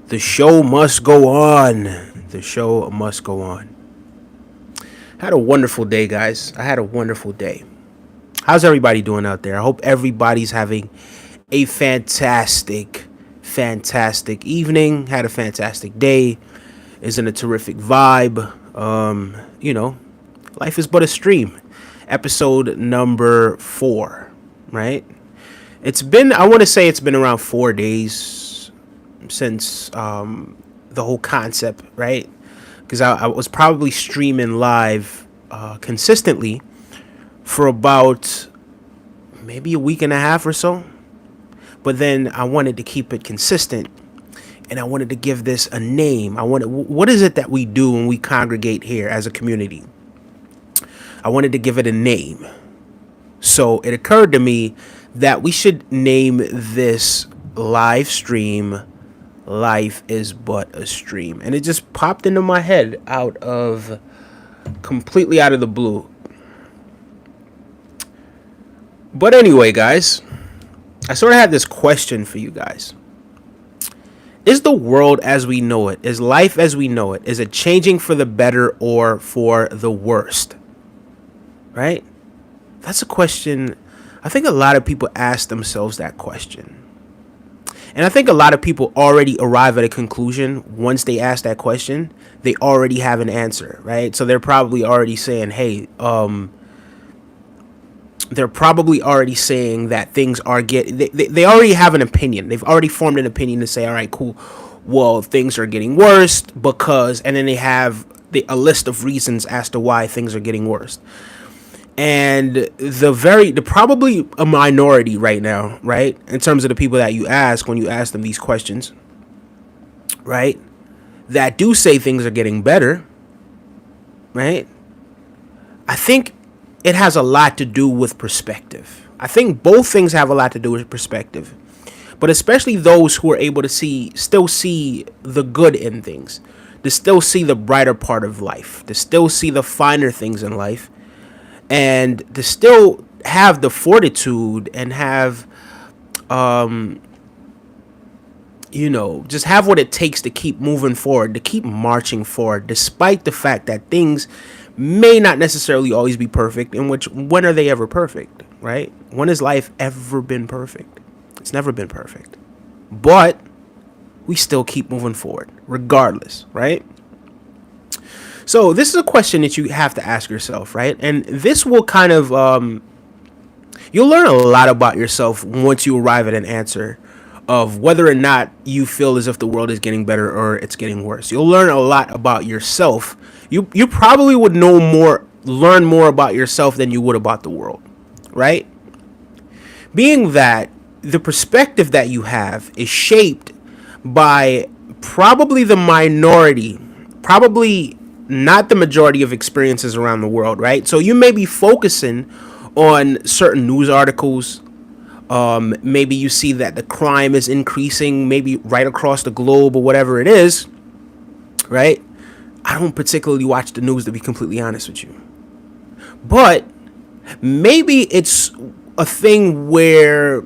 The show must go on. The show must go on. Had a wonderful day, guys. I had a wonderful day. How's everybody doing out there? I hope everybody's having a fantastic evening. Had a fantastic day. Is in a terrific vibe. Life is but a stream. Episode number 4, right? I want to say it's been around 4 days since the whole concept, right? Because I was probably streaming live consistently for about maybe a week and a half or so. But then I wanted to keep it consistent, and I wanted to give this a name. What is it that we do when we congregate here as a community? I wanted to give it a name. So it occurred to me that we should name this live stream Life is But a Stream. And it just popped into my head completely out of the blue. But anyway, guys, I sort of had this question for you guys. Is the world as we know it, is life as we know it, is it changing for the better or for the worst? Right? That's a question. I think a lot of people ask themselves that question. And I think a lot of people already arrive at a conclusion once they ask that question. They already have an answer, right? So they're probably already saying, hey, they're probably already saying that things are they already have an opinion. They've already formed an opinion to say, all right, cool. Well, things are getting worse because, and then they have a list of reasons as to why things are getting worse. And the probably a minority right now, right, in terms of the people that you ask when you ask them these questions, right, that do say things are getting better, right? I think it has a lot to do with perspective. I think both things have a lot to do with perspective, but especially those who are able to still see the good in things, to still see the brighter part of life, to still see the finer things in life, and to still have the fortitude and have, just have what it takes to keep moving forward, to keep marching forward, despite the fact that things may not necessarily always be perfect. When are they ever perfect, right? When has life ever been perfect? It's never been perfect. But we still keep moving forward, regardless, right? So this is a question that you have to ask yourself, right? And this will kind of, you'll learn a lot about yourself once you arrive at an answer of whether or not you feel as if the world is getting better or it's getting worse. You'll learn a lot about yourself. You probably would learn more about yourself than you would about the world, right? Being that the perspective that you have is shaped by probably the minority, probably not the majority of experiences around the world, right? So you may be focusing on certain news articles. Maybe you see that the crime is increasing, maybe right across the globe or whatever it is, right? I don't particularly watch the news, to be completely honest with you. But maybe it's a thing where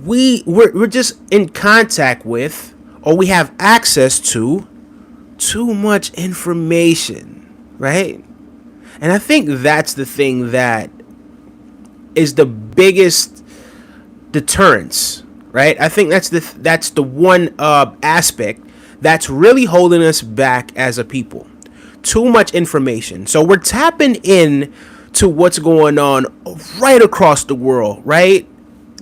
we're just in contact with, or we have access to, too much information, right? And I think that's the thing that is the biggest deterrence, right? I think that's the one aspect that's really holding us back as a people. Too much information. So we're tapping in to what's going on right across the world, right?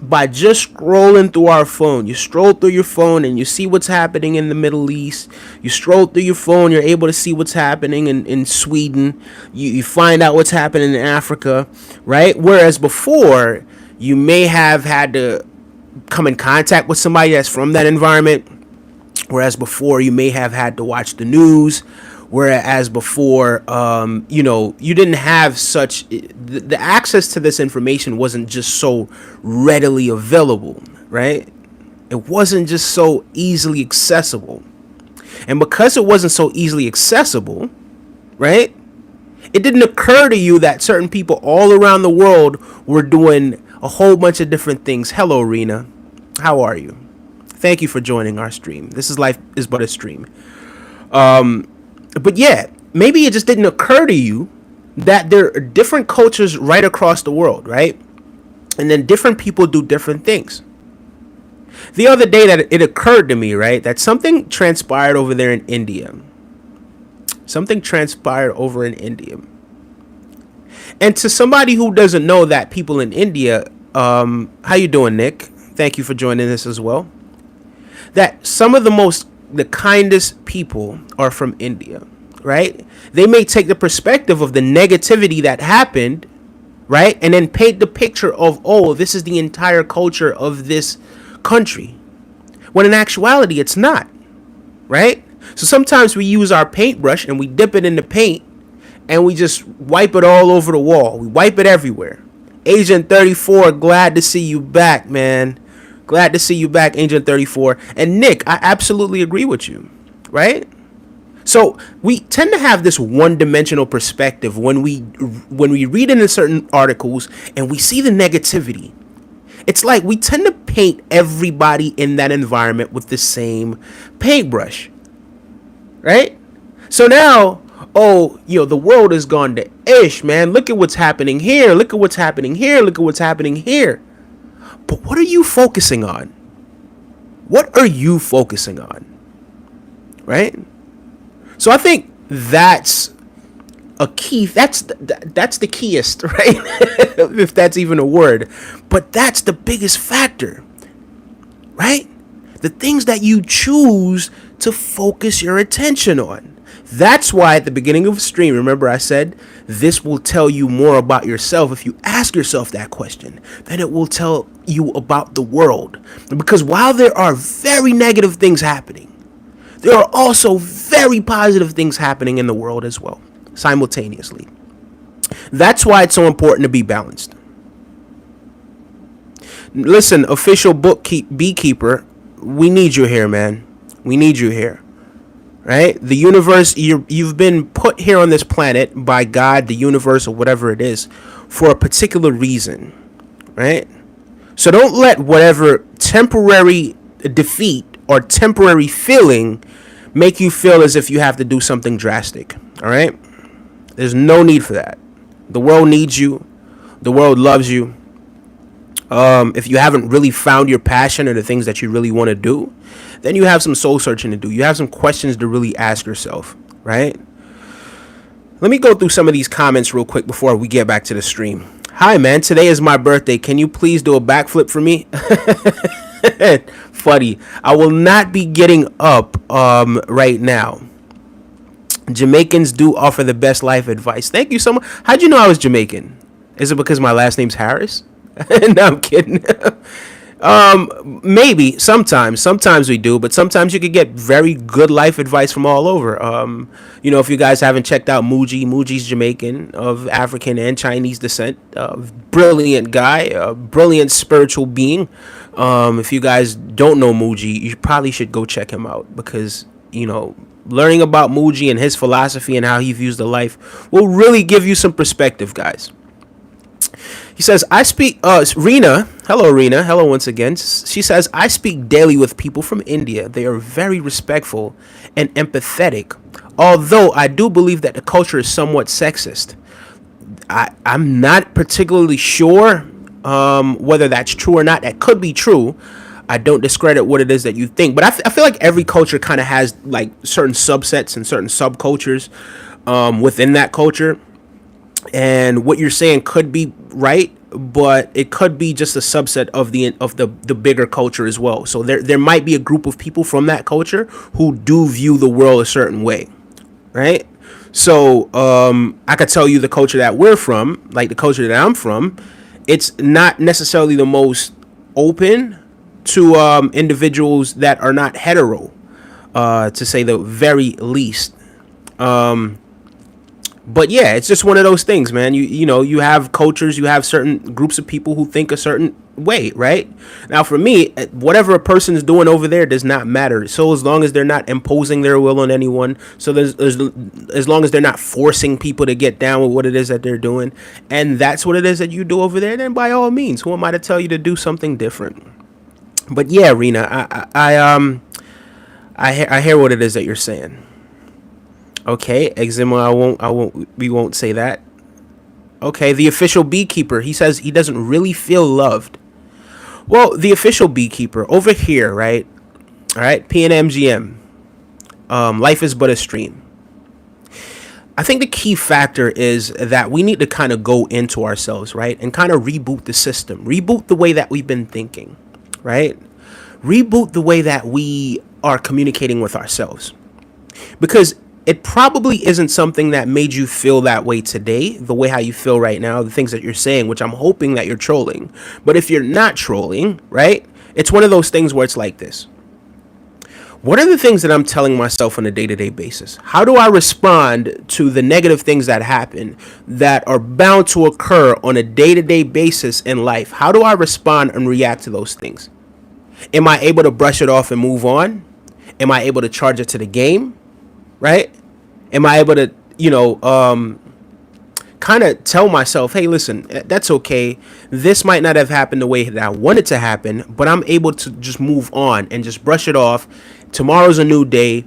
By just scrolling through our phone. You scroll through your phone and you see what's happening in the Middle East. You scroll through your phone, you're able to see what's happening in Sweden. You find out what's happening in Africa, right? Whereas before, you may have had to come in contact with somebody that's from that environment. Whereas before, you may have had to watch the news. Whereas before, you didn't have the access to this information wasn't just so readily available, right? It wasn't just so easily accessible. And because it wasn't so easily accessible, right, it didn't occur to you that certain people all around the world were doing a whole bunch of different things. Hello, Rena. How are you? Thank you for joining our stream. This is Life is But a Stream. But yeah, maybe it just didn't occur to you that there are different cultures right across the world, right? And then different people do different things. The other day that it occurred to me, right, that something transpired over there in India. Something transpired over in India. And to somebody who doesn't know that people in India, how you doing, Nick? Thank you for joining us as well. That some of the kindest people are from India, right? They may take the perspective of the negativity that happened, right? And then paint the picture of, oh, this is the entire culture of this country. When in actuality, it's not, right? So sometimes we use our paintbrush and we dip it in the paint and we just wipe it all over the wall. We wipe it everywhere. Agent 34, glad to see you back, man. Glad to see you back, Agent 34. And Nick, I absolutely agree with you, right? So we tend to have this one-dimensional perspective when we read into certain articles and we see the negativity. It's like we tend to paint everybody in that environment with the same paintbrush, right? So now, oh, the world has gone to ish, man. Look at what's happening here. Look at what's happening here. Look at what's happening here. But what are you focusing on? What are you focusing on? Right? So I think that's a key. That's the keyest, right? If that's even a word. But that's the biggest factor, right? The things that you choose to focus your attention on. That's why at the beginning of the stream, remember I said, this will tell you more about yourself. If you ask yourself that question, then it will tell you about the world. Because while there are very negative things happening, there are also very positive things happening in the world as well, simultaneously. That's why it's so important to be balanced. Listen, official beekeeper, we need you here, man. We need you here. Right? The universe, you've been put here on this planet by God, the universe, or whatever it is, for a particular reason. Right? So don't let whatever temporary defeat or temporary feeling make you feel as if you have to do something drastic. All right? There's no need for that. The world needs you. The world loves you. If you haven't really found your passion or the things that you really want to do, then you have some soul searching to do. You have some questions to really ask yourself, right? Let me go through some of these comments real quick before we get back to the stream. Hi, man. Today is my birthday. Can you please do a backflip for me? Funny. I will not be getting up right now. Jamaicans do offer the best life advice. Thank you so much. How'd you know I was Jamaican? Is it because my last name's Harris? No, I'm kidding. Maybe sometimes we do, but sometimes you could get very good life advice from all over. If you guys haven't checked out Muji's Jamaican, of African and Chinese descent, brilliant guy, brilliant spiritual being. If you guys don't know Muji, you probably should go check him out, because learning about Muji and his philosophy and how he views the life will really give you some perspective, guys. He says, I speak, Rena, hello Rena, hello once again. She says, I speak daily with people from India. They are very respectful and empathetic, although I do believe that the culture is somewhat sexist. I'm not particularly sure whether that's true or not. That could be true. I don't discredit what it is that you think, but I feel like every culture kind of has like certain subsets and certain subcultures within that culture. And what you're saying could be right, but it could be just a subset of the bigger culture as well. So there might be a group of people from that culture who do view the world a certain way, right? So I could tell you the culture that we're from, like the culture that I'm from, it's not necessarily the most open to individuals that are not hetero, to say the very least. But yeah, it's just one of those things, man. You have cultures, you have certain groups of people who think a certain way, right? Now, for me, whatever a person is doing over there does not matter. So as long as they're not imposing their will on anyone, so as long as they're not forcing people to get down with what it is that they're doing, and that's what it is that you do over there, then by all means, who am I to tell you to do something different? But yeah, Rena, I hear what it is that you're saying. Okay, eczema. We won't say that. Okay, the official beekeeper. He says he doesn't really feel loved. Well, the official beekeeper over here, right? All right, PNMGM. Life is but a stream. I think the key factor is that we need to kind of go into ourselves, right? And kind of reboot the system, reboot the way that we've been thinking, right? Reboot the way that we are communicating with ourselves. Because it probably isn't something that made you feel that way today, the way how you feel right now, the things that you're saying, which I'm hoping that you're trolling. But if you're not trolling, right? It's one of those things where it's like this. What are the things that I'm telling myself on a day-to-day basis? How do I respond to the negative things that happen that are bound to occur on a day-to-day basis in life? How do I respond and react to those things? Am I able to brush it off and move on? Am I able to charge it to the game? Right? Am I able to, kind of tell myself, hey, listen, that's okay. This might not have happened the way that I want it to happen, but I'm able to just move on and just brush it off. Tomorrow's a new day,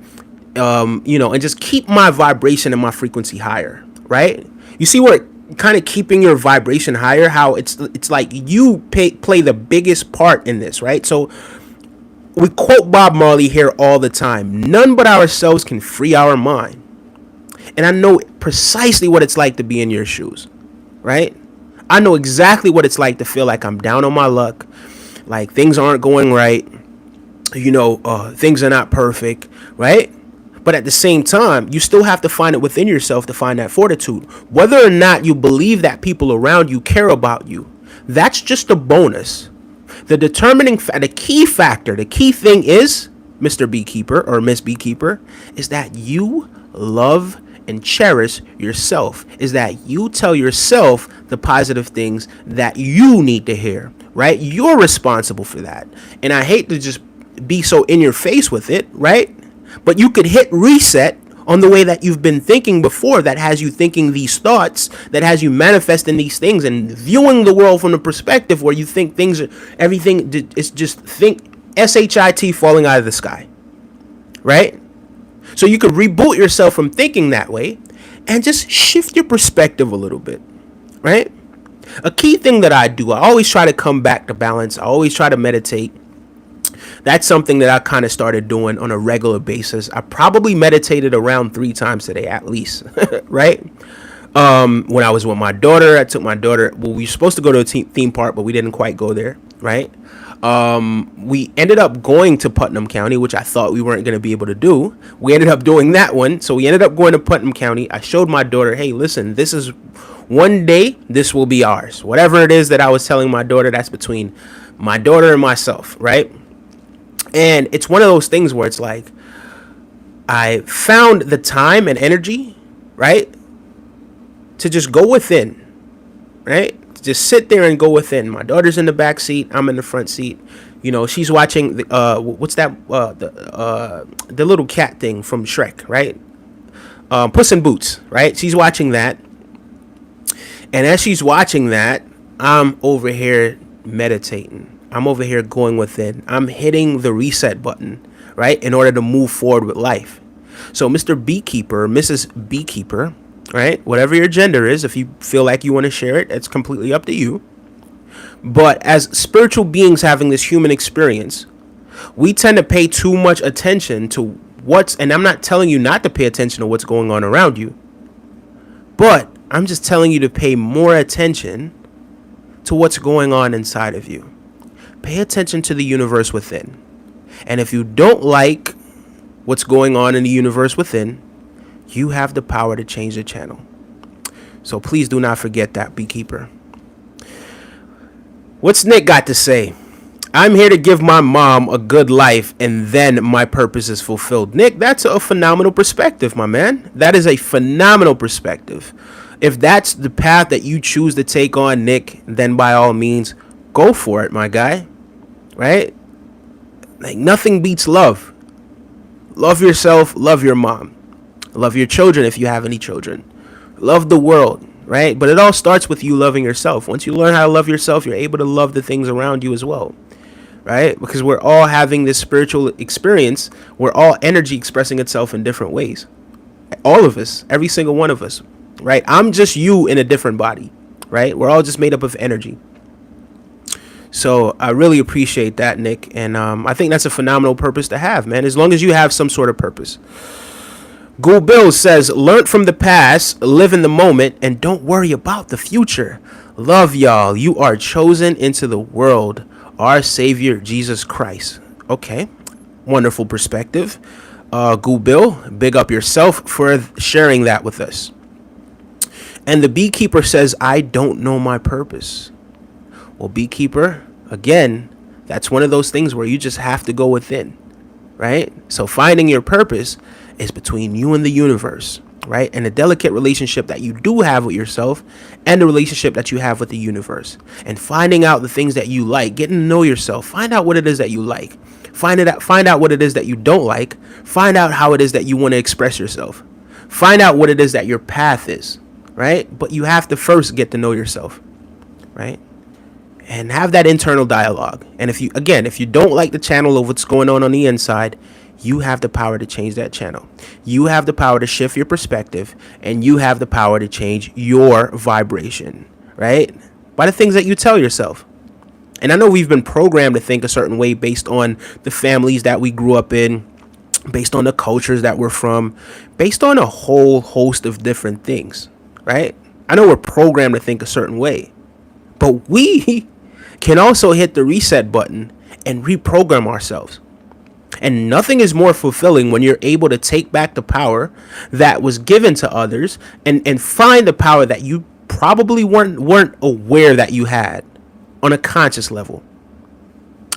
and just keep my vibration and my frequency higher, right? You see what kind of keeping your vibration higher, how it's like you play the biggest part in this, right? So we quote Bob Marley here all the time. None but ourselves can free our mind. And I know precisely what it's like to be in your shoes, right? I know exactly what it's like to feel like I'm down on my luck, like things aren't going right, things are not perfect, right? But at the same time, you still have to find it within yourself to find that fortitude. Whether or not you believe that people around you care about you, that's just a bonus. The key factor, the key thing is, Mr. Beekeeper or Miss Beekeeper, is that you love and cherish yourself, is that you tell yourself the positive things that you need to hear, right? You're responsible for that. And I hate to just be so in your face with it, right? But you could hit reset on the way that you've been thinking before, that has you thinking these thoughts, that has you manifesting these things and viewing the world from the perspective where you think everything is just think SHIT falling out of the sky, right? So you could reboot yourself from thinking that way and just shift your perspective a little bit, right? A key thing that I do, I always try to come back to balance. I always try to meditate. That's something that I kind of started doing on a regular basis. I probably meditated around 3 times today at least, right? When I was with my daughter, I took my daughter. Well, we were supposed to go to a theme park, but we didn't quite go there, right? We ended up going to Putnam County, which I thought we weren't going to be able to do. We ended up doing that one. So we ended up going to Putnam County. I showed my daughter, hey, listen, this is one day, this will be ours. Whatever it is that I was telling my daughter, that's between my daughter and myself, right? And it's one of those things where it's like, I found the time and energy, right, to just go within, right? Just sit there and go within. My daughter's in the back seat. I'm in the front seat. She's watching the what's that? The little cat thing from Shrek, right? Puss in Boots, right? She's watching that, and as she's watching that, I'm over here meditating. I'm over here going within. I'm hitting the reset button, right, in order to move forward with life. So, Mr. Beekeeper, Mrs. Beekeeper, right? Whatever your gender is, if you feel like you want to share it, it's completely up to you. But as spiritual beings having this human experience, we tend to pay too much attention to and I'm not telling you not to pay attention to what's going on around you, but I'm just telling you to pay more attention to what's going on inside of you. Pay attention to the universe within. And if you don't like what's going on in the universe within, you have the power to change the channel. So please do not forget that, Beekeeper. What's Nick got to say? I'm here to give my mom a good life and then my purpose is fulfilled. Nick, that's a phenomenal perspective, my man. That is a phenomenal perspective. If that's the path that you choose to take on, Nick, then by all means, go for it, my guy. Right? Like, nothing beats love. Love yourself, love your mom. Love your children if you have any children. Love the world, right? But it all starts with you loving yourself. Once you learn how to love yourself, you're able to love the things around you as well, right? Because we're all having this spiritual experience. We're all energy expressing itself in different ways. All of us, every single one of us, right? I'm just you in a different body, right? We're all just made up of energy. So I really appreciate that, Nick. And I think that's a phenomenal purpose to have, man, as long as you have some sort of purpose. Ghoul Bill says, learn from the past, live in the moment, and don't worry about the future. Love y'all. You are chosen into the world. Our Savior, Jesus Christ. Okay. Wonderful perspective. Ghoul Bill, big up yourself for sharing that with us. And the Beekeeper says, I don't know my purpose. Well, Beekeeper, again, that's one of those things where you just have to go within, right? So finding your purpose is between you and the universe, right? And a delicate relationship that you do have with yourself and the relationship that you have with the universe. And finding out the things that you like, getting to know yourself, find out what it is that you like. Find out what it is that you don't like. Find out how it is that you want to express yourself. Find out what it is that your path is, right? But you have to first get to know yourself, right? And have that internal dialogue. And if you don't like the channel of what's going on the inside, you have the power to change that channel. You have the power to shift your perspective, and you have the power to change your vibration, right? By the things that you tell yourself. And I know we've been programmed to think a certain way based on the families that we grew up in, based on the cultures that we're from, based on a whole host of different things, right? I know we're programmed to think a certain way, but we can also hit the reset button and reprogram ourselves. And nothing is more fulfilling when you're able to take back the power that was given to others and find the power that you probably weren't aware that you had on a conscious level.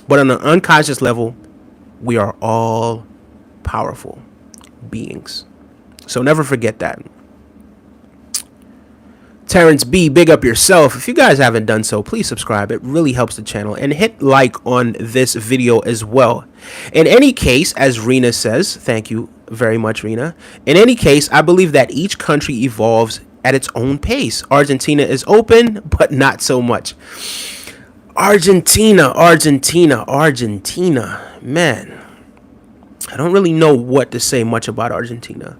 But on an unconscious level, we are all powerful beings. So never forget that. Terrence B, big up yourself. If you guys haven't done so, please subscribe. It really helps the channel. And hit like on this video as well. In any case, as Rena says, thank you very much, Rena. In any case, I believe that each country evolves at its own pace. Argentina is open, but not so much. Argentina. Man, I don't really know what to say much about Argentina.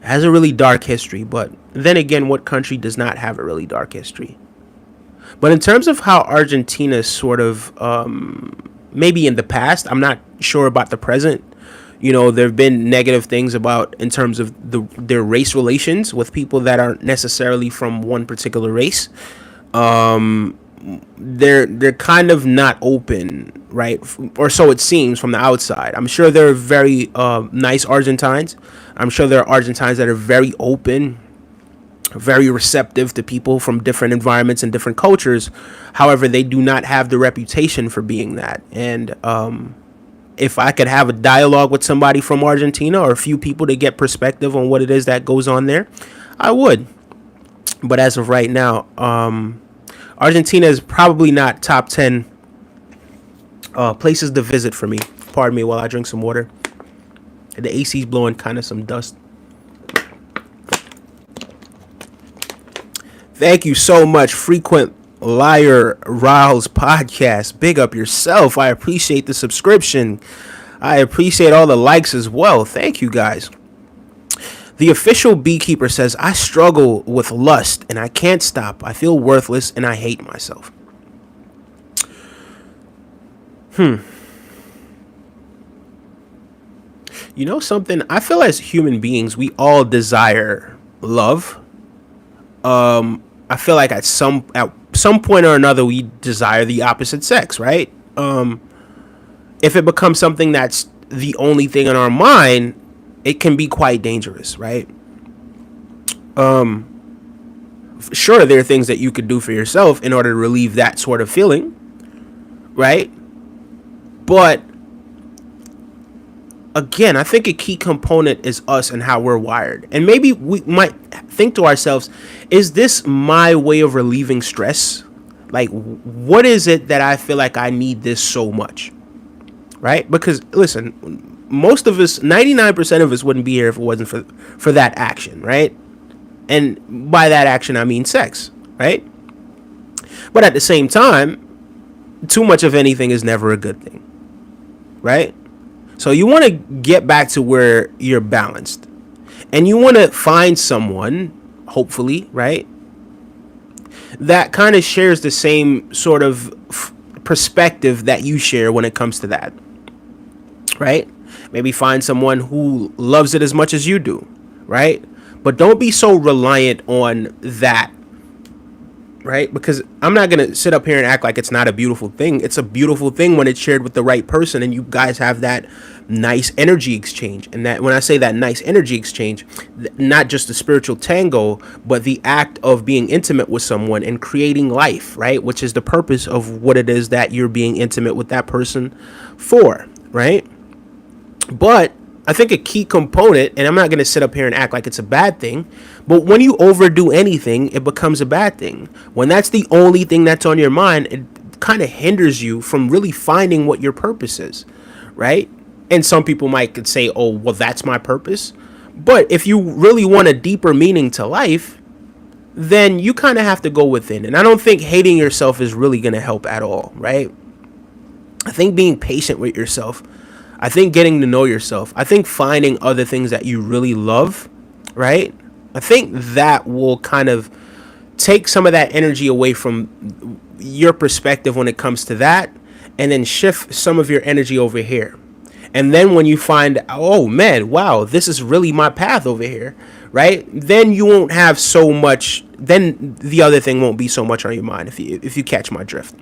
It has a really dark history, but then again, what country does not have a really dark history? But in terms of how Argentina sort of, maybe in the past, I'm not sure about the present. You know, there have been negative things about in terms of their race relations with people that aren't necessarily from one particular race. They're kind of not open, right? Or so it seems from the outside. I'm sure they're very nice Argentines. I'm sure there are Argentines that are very open, very receptive to people from different environments and different cultures. However, they do not have the reputation for being that. And if I could have a dialogue with somebody from Argentina or a few people to get perspective on what it is that goes on there, I would. But as of right now, Argentina is probably not top 10 places to visit for me. Pardon me while I drink some water. The AC's blowing kind of some dust. Thank you so much, Frequent Liar Riles Podcast. Big up yourself. I appreciate the subscription. I appreciate all the likes as well. Thank you, guys. The Official Beekeeper says, I struggle with lust and I can't stop. I feel worthless and I hate myself. You know something? I feel as human beings, we all desire love. I feel like at some point or another, we desire the opposite sex, right? If it becomes something that's the only thing in our mind, it can be quite dangerous, right? Sure, there are things that you could do for yourself in order to relieve that sort of feeling, right? But again, I think a key component is us and how we're wired. And maybe we might think to ourselves, is this my way of relieving stress? Like, what is it that I feel like I need this so much? Right? Because, listen, most of us, 99% of us wouldn't be here if it wasn't for that action, right? And by that action, I mean sex, right? But at the same time, too much of anything is never a good thing, right? So you want to get back to where you're balanced, and you want to find someone, hopefully, right, that kind of shares the same sort of perspective that you share when it comes to that, right? Maybe find someone who loves it as much as you do, right? But don't be so reliant on that, right? Because I'm not going to sit up here and act like it's not a beautiful thing. It's a beautiful thing when it's shared with the right person and you guys have that nice energy exchange. And that, when I say that nice energy exchange, not just the spiritual tango, but the act of being intimate with someone and creating life, right? Which is the purpose of what it is that you're being intimate with that person for, right? But I think a key component, and I'm not going to sit up here and act like it's a bad thing, but when you overdo anything, it becomes a bad thing. When that's the only thing that's on your mind, it kind of hinders you from really finding what your purpose is, right? And some people might say, oh, well, that's my purpose. But if you really want a deeper meaning to life, then you kind of have to go within. And I don't think hating yourself is really going to help at all, right? I think being patient with yourself, I think getting to know yourself, I think finding other things that you really love, right? I think that will kind of take some of that energy away from your perspective when it comes to that, and then shift some of your energy over here. And then when you find, oh man, wow, this is really my path over here, right? Then you won't have so much, then the other thing won't be so much on your mind, if you catch my drift.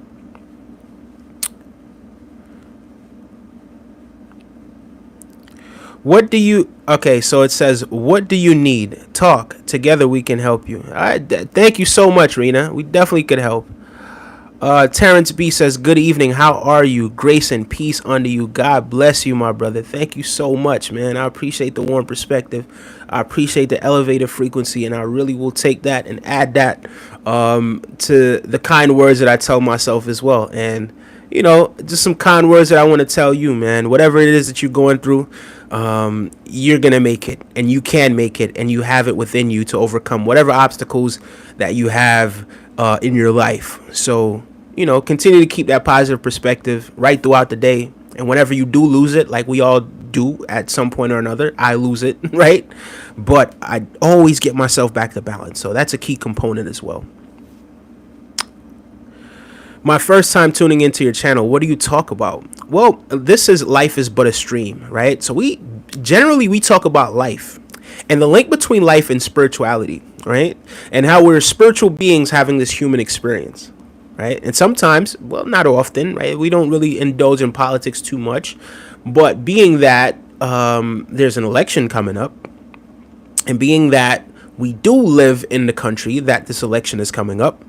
Okay, so it says, what do you need? Talk. Together we can help you. All right, thank you so much, Rena. We definitely could help. Terrence B says, good evening. How are you? Grace and peace unto you. God bless you, my brother. Thank you so much, man. I appreciate the warm perspective. I appreciate the elevated frequency, and I really will take that and add that to the kind words that I tell myself as well. And, you know, just some kind words that I want to tell you, man. Whatever it is that you're going through, you're going to make it, and you can make it, and you have it within you to overcome whatever obstacles that you have in your life. So, you know, continue to keep that positive perspective right throughout the day. And whenever you do lose it, like we all do at some point or another, I lose it, right? But I always get myself back to balance. So that's a key component as well. My first time tuning into your channel, what do you talk about? Well, this is Life is But a Stream, right? So we talk about life and the link between life and spirituality, right? And how we're spiritual beings having this human experience, right? And sometimes, well, not often, right? We don't really indulge in politics too much, but being that there's an election coming up, and being that we do live in the country that this election is coming up,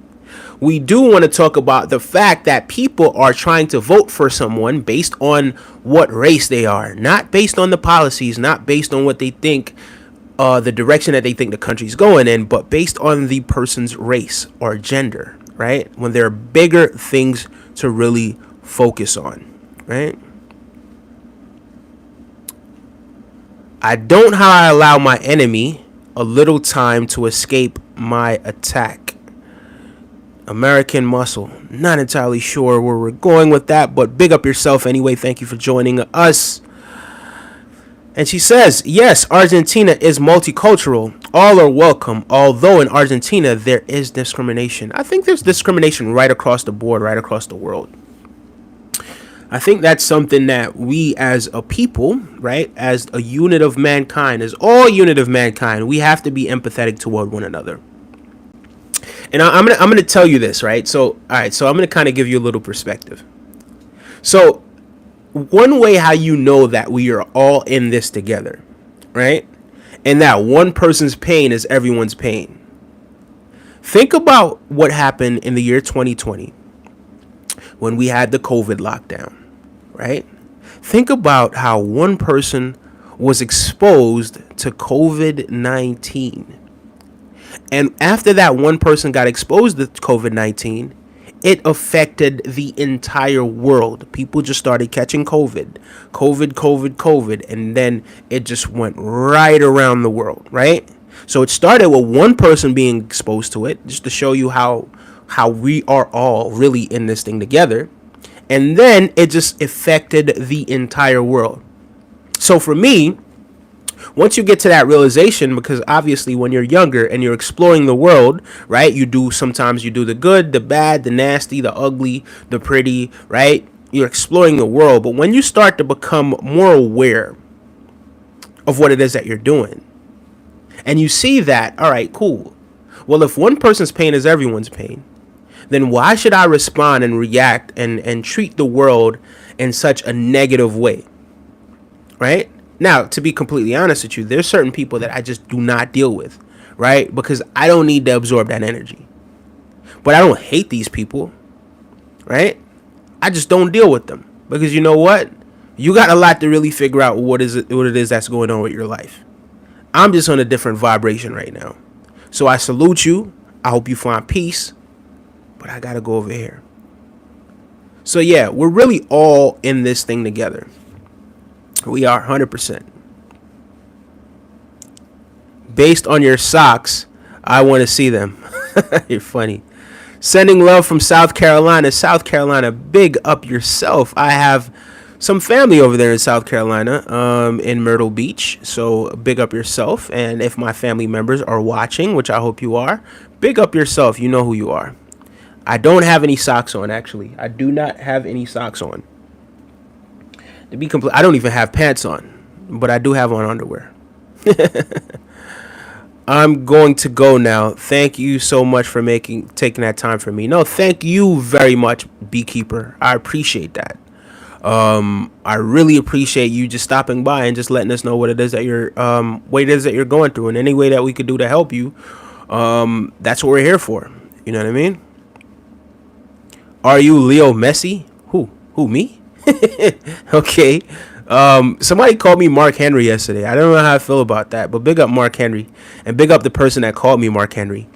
we do want to talk about the fact that people are trying to vote for someone based on what race they are, not based on the policies, not based on what they think, the direction that they think the country's going in, but based on the person's race or gender, right? When there are bigger things to really focus on, right? I don't how I allow my enemy a little time to escape my attack. American Muscle. Not entirely sure where we're going with that, but big up yourself anyway. Thank you for joining us. And she says, yes, Argentina is multicultural. All are welcome. Although in Argentina, there is discrimination. I think there's discrimination right across the board, right across the world. I think that's something that we as a people, right, as a unit of mankind, as all unit of mankind, we have to be empathetic toward one another. And I'm gonna tell you this, right? So, all right, so I'm gonna kind of give you a little perspective. So, one way how you know that we are all in this together, right? And that one person's pain is everyone's pain. Think about what happened in the year 2020 when we had the COVID lockdown, right? Think about how one person was exposed to COVID-19. And after that one person got exposed to COVID-19, it affected the entire world. People just started catching COVID, and then it just went right around the world, right? So it started with one person being exposed to it, just to show you how we are all really in this thing together. And then it just affected the entire world. So for me, once you get to that realization, because obviously when you're younger and you're exploring the world, right, sometimes you do the good, the bad, the nasty, the ugly, the pretty, right? You're exploring the world. But when you start to become more aware of what it is that you're doing, and you see that, all right, cool. Well, if one person's pain is everyone's pain, then why should I respond and react and treat the world in such a negative way? Right? Now, to be completely honest with you, there's certain people that I just do not deal with, right? Because I don't need to absorb that energy. But I don't hate these people, right? I just don't deal with them. Because you know what? You got a lot to really figure out what it is that's going on with your life. I'm just on a different vibration right now. So I salute you. I hope you find peace. But I got to go over here. So yeah, we're really all in this thing together. We are 100%. Based on your socks, I want to see them. You're funny. Sending love from South Carolina. South Carolina, big up yourself. I have some family over there in South Carolina, in Myrtle Beach. So big up yourself. And if my family members are watching, which I hope you are, big up yourself. You know who you are. I don't have any socks on, actually. I do not have any socks on. To be complete, I don't even have pants on, but I do have on underwear. I'm going to go now. Thank you so much for taking that time for me. No, thank you very much, Beekeeper. I appreciate that. I really appreciate you just stopping by and just letting us know what it is that you're going through, and any way that we could do to help you. That's what we're here for. You know what I mean? Are you Leo Messi? Who, me? Okay. Somebody called me Mark Henry yesterday. I don't know how I feel about that, but big up Mark Henry, and big up the person that called me Mark Henry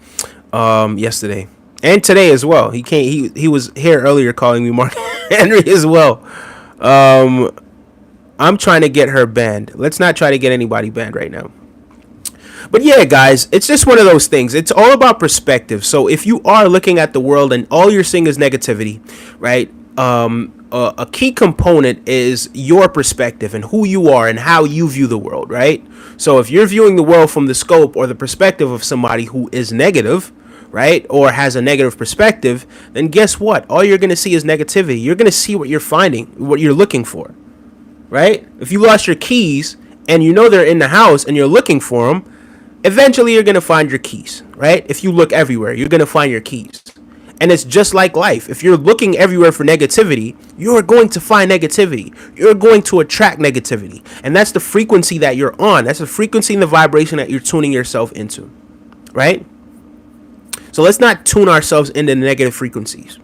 yesterday and today as well. He was here earlier calling me Mark Henry as well. I'm trying to get her banned. Let's not try to get anybody banned right now. But yeah, guys, it's just one of those things. It's all about perspective. So if you are looking at the world and all you're seeing is negativity, right? A key component is your perspective and who you are and how you view the world, right? So if you're viewing the world from the scope or the perspective of somebody who is negative, right, or has a negative perspective, then guess what? All you're going to see is negativity. You're going to see what you're finding, what you're looking for, right? If you lost your keys and you know they're in the house and you're looking for them, eventually you're going to find your keys, right? If you look everywhere, you're going to find your keys. And it's just like life. If you're looking everywhere for negativity, you're going to find negativity. You're going to attract negativity. And that's the frequency that you're on. That's the frequency and the vibration that you're tuning yourself into, right? So let's not tune ourselves into negative frequencies,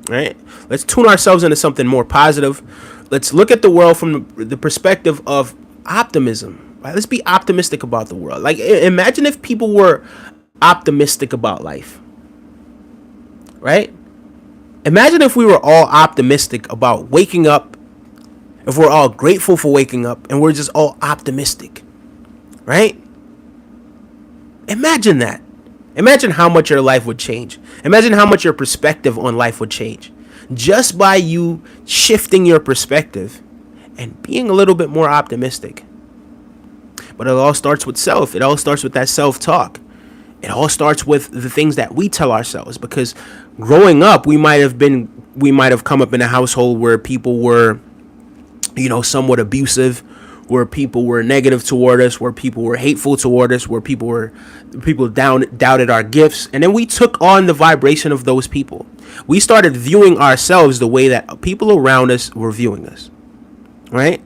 right? Let's tune ourselves into something more positive. Let's look at the world from the perspective of optimism, right? Let's be optimistic about the world. Like, imagine if people were optimistic about life. Right? Imagine if we were all optimistic about waking up, if we're all grateful for waking up, and we're just all optimistic, right? Imagine that. Imagine how much your life would change. Imagine how much your perspective on life would change just by you shifting your perspective and being a little bit more optimistic. But it all starts with self. It all starts with that self-talk. It all starts with the things that we tell ourselves, because growing up, we might have come up in a household where people were, somewhat abusive, where people were negative toward us, where people were hateful toward us, where people doubted our gifts. And then we took on the vibration of those people. We started viewing ourselves the way that people around us were viewing us. Right?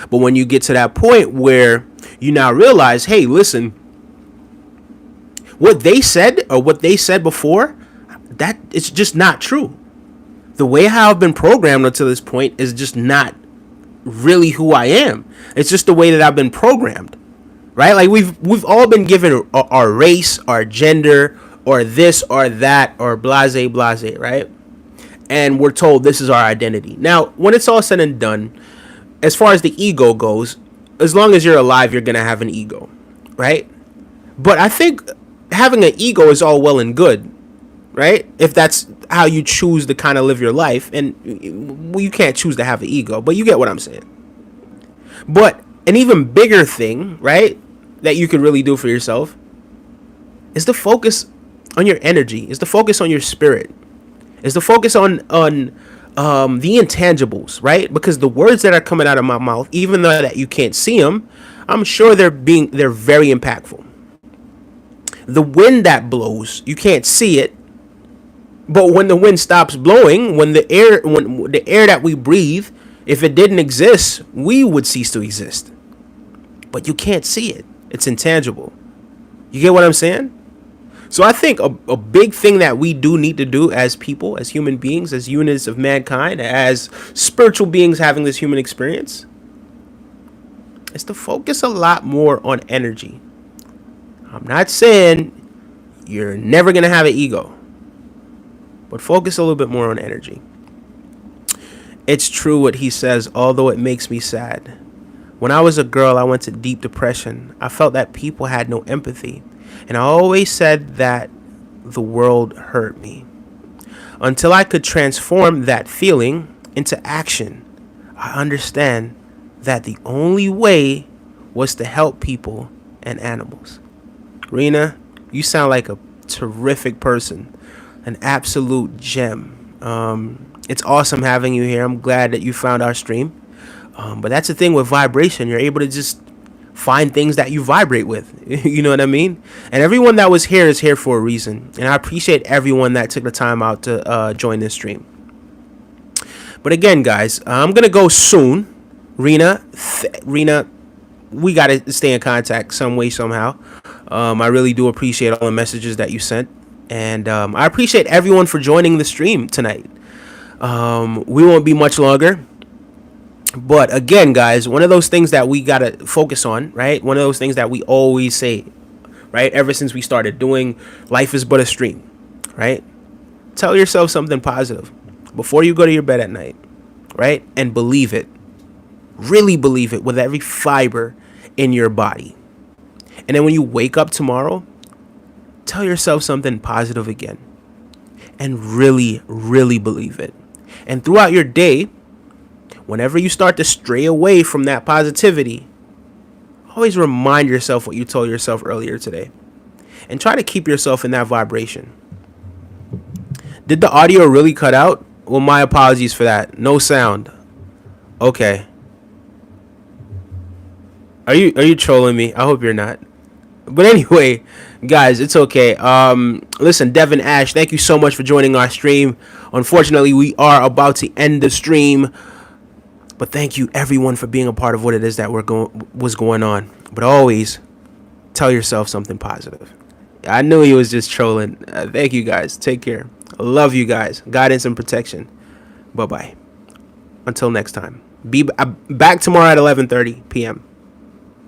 But when you get to that point where you now realize, hey, listen, what they said before, that it's just not true. The way how I've been programmed until this point is just not really who I am. It's just the way that I've been programmed, right? Like we've all been given our race, our gender, or this or that, or blase, right? And we're told this is our identity. Now, when it's all said and done, as far as the ego goes, as long as you're alive, you're gonna have an ego, right? But I think having an ego is all well and good, right? If that's how you choose to kind of live your life. And well, you can't choose to have an ego, but you get what I'm saying. But an even bigger thing, right, that you could really do for yourself is to focus on your energy, is to focus on your spirit, is to focus on the intangibles, right? Because the words that are coming out of my mouth, even though that you can't see them, I'm sure they're very impactful. The wind that blows, you can't see it, but when the wind stops blowing, when the air that we breathe, if it didn't exist, we would cease to exist. But you can't see it. It's intangible. You get what I'm saying? So I think a big thing that we do need to do as people, as human beings, as units of mankind, as spiritual beings having this human experience, is to focus a lot more on energy. I'm not saying you're never going to have an ego, but focus a little bit more on energy. It's true what he says, although it makes me sad. When I was a girl, I went to deep depression. I felt that people had no empathy. And I always said that the world hurt me. Until I could transform that feeling into action, I understand that the only way was to help people and animals. Rena, you sound like a terrific person, an absolute gem. It's awesome having you here. I'm glad that you found our stream. But that's the thing with vibration. You're able to just find things that you vibrate with. You know what I mean? And everyone that was here is here for a reason. And I appreciate everyone that took the time out to join this stream. But again, guys, I'm going to go soon. Rena, we got to stay in contact some way, somehow. I really do appreciate all the messages that you sent. And I appreciate everyone for joining the stream tonight. We won't be much longer. But again, guys, one of those things that we got to focus on, right? One of those things that we always say, right? Ever since we started doing Life is But a Stream, right? Tell yourself something positive before you go to your bed at night, right? And believe it. Really believe it with every fiber in your body. And then when you wake up tomorrow, tell yourself something positive again. And really, really believe it. And throughout your day, whenever you start to stray away from that positivity, always remind yourself what you told yourself earlier today. And try to keep yourself in that vibration. Did the audio really cut out? Well, my apologies for that. No sound. Okay. Are you trolling me? I hope you're not. But anyway, guys, it's okay. Listen, Devin Ash, thank you so much for joining our stream. Unfortunately, we are about to end the stream. But thank you, everyone, for being a part of what it is that was going on. But always tell yourself something positive. I knew he was just trolling. Thank you, guys. Take care. Love you guys. Guidance and protection. Bye-bye. Until next time. Be back tomorrow at 11:30 p.m.